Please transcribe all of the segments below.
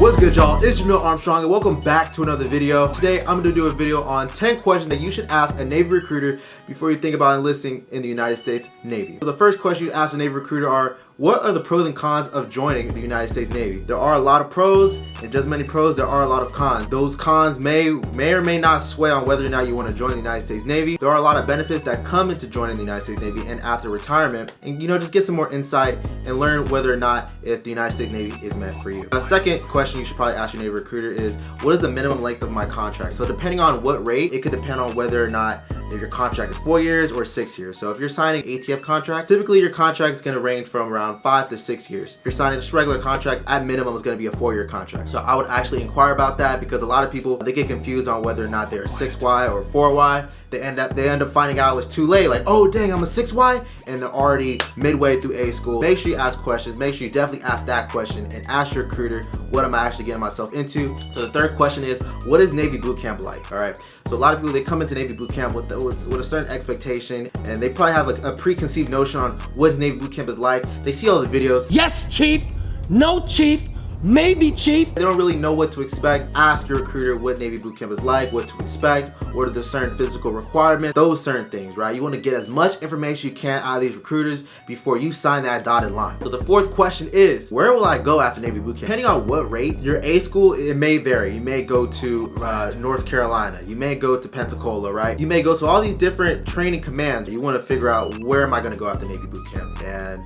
What's good, y'all? It's Jameel Armstrong and welcome back to another video. Today I'm going to do a video on 10 questions that you should ask a Navy recruiter before you think about enlisting in the United States Navy. So the first question you ask a Navy recruiter are, what are the pros and cons of joining the United States Navy? There are a lot of pros, and just many pros, there are a lot of cons. Those cons may or may not sway on whether or not you want to join the United States Navy. There are a lot of benefits that come into joining the United States Navy and after retirement, and just get some more insight and learn whether or not if the United States Navy is meant for you. A second question you should probably ask your Navy recruiter is, what is the minimum length of my contract? So depending on what rate, it could depend on whether or not if your contract is 4 years or 6 years. So if you're signing ATF contract, typically your contract is going to range from around 5 to 6 years. If you're signing just regular contract, at minimum is going to be a 4-year contract. So I would actually inquire about that, because a lot of people, they get confused on whether or not they're a 6Y or 4Y. They end up finding out it was too late, like, oh dang, I'm a 6Y, and they're already midway through A school. Make sure you ask questions. Make sure you definitely ask that question and ask your recruiter, what am I actually getting myself into? So the third question is, what is Navy boot camp like? All right, so a lot of people, they come into Navy boot camp with a certain expectation, and they probably have a preconceived notion on what Navy boot camp is like. They see all the videos. Yes, chief. No, chief. Maybe, chief. They don't really know what to expect. Ask your recruiter what Navy boot camp is like, what to expect, what are the certain physical requirements, those certain things, right? You want to get as much information you can out of these recruiters before you sign that dotted line. So the fourth question is, where will I go after Navy boot camp? Depending on what rate, your A school, it may vary. You may go to North Carolina. You may go to Pensacola, right? You may go to all these different training commands. You want to figure out, where am I going to go after Navy boot camp? And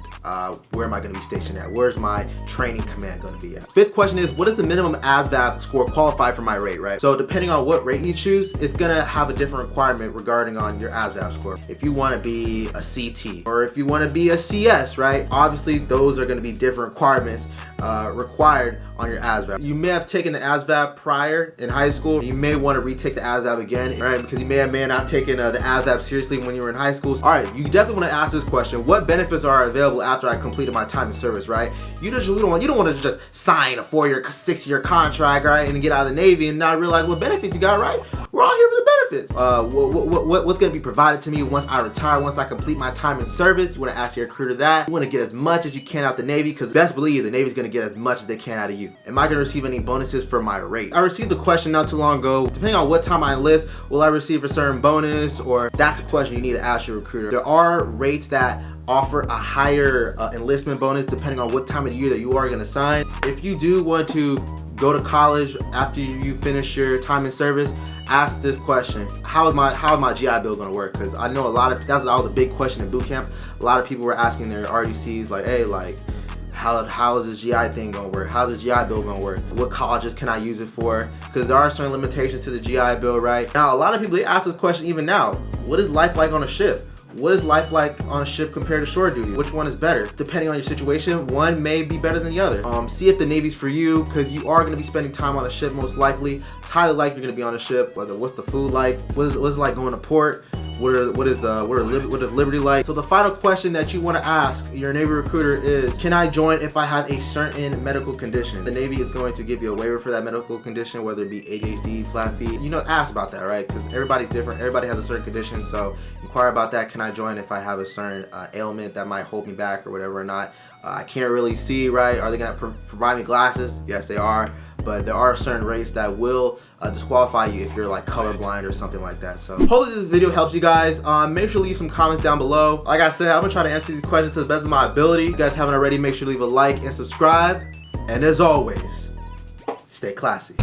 where am I going to be stationed at? Where's my training command going to be at? Fifth question is, what is the minimum ASVAB score qualify for my rate, right? So depending on what rate you choose, it's gonna have a different requirement regarding on your ASVAB score. If you wanna be a CT, or if you wanna be a CS, right? Obviously, those are gonna be different requirements required on your ASVAB. You may have taken the ASVAB prior in high school. You may wanna retake the ASVAB again, right? Because you may have not taken the ASVAB seriously when you were in high school. All right, you definitely wanna ask this question, what benefits are available after I completed my time in service, right? You don't want to just sign a 4-year, 6-year contract, right, and get out of the Navy and not realize what benefits you got, right? We're all here for the benefits. What's going to be provided to me once I retire, once I complete my time in service? You want to ask your recruiter that. You want to get as much as you can out the Navy, because best believe the Navy's going to get as much as they can out of you. Am I going to receive any bonuses for my rate? I received a question not too long ago. Depending on what time I enlist, will I receive a certain bonus? Or that's a question you need to ask your recruiter. There are rates that offer a higher enlistment bonus depending on what time of the year that you are going to sign. If you do want to go to college after you finish your time in service, ask this question: how is my GI Bill going to work? Because I know that was a big question in boot camp. A lot of people were asking their RDCs, like, hey, like, how is this GI thing going to work? How's this GI Bill going to work? What colleges can I use it for? Because there are certain limitations to the GI Bill, right? Now, a lot of people, they ask this question even now: what is life like on a ship? What is life like on a ship compared to shore duty? Which one is better? Depending on your situation, one may be better than the other. See if the Navy's for you, because you are going to be spending time on a ship most likely. It's highly likely you're going to be on a ship. What's the food like? What's it like going to port? What is Liberty like? So the final question that you want to ask your Navy recruiter is, can I join if I have a certain medical condition? The Navy is going to give you a waiver for that medical condition, whether it be ADHD, flat feet. Ask about that, right? Because everybody's different. Everybody has a certain condition. So inquire about that. Can I join if I have a certain ailment that might hold me back or whatever or not? I can't really see, right? Are they going to provide me glasses? Yes, they are. But there are certain rates that will disqualify you if you're like colorblind or something like that. So hopefully this video helps you guys. Make sure to leave some comments down below. Like I said, I'm gonna try to answer these questions to the best of my ability. If you guys haven't already, make sure to leave a like and subscribe. And as always, stay classy.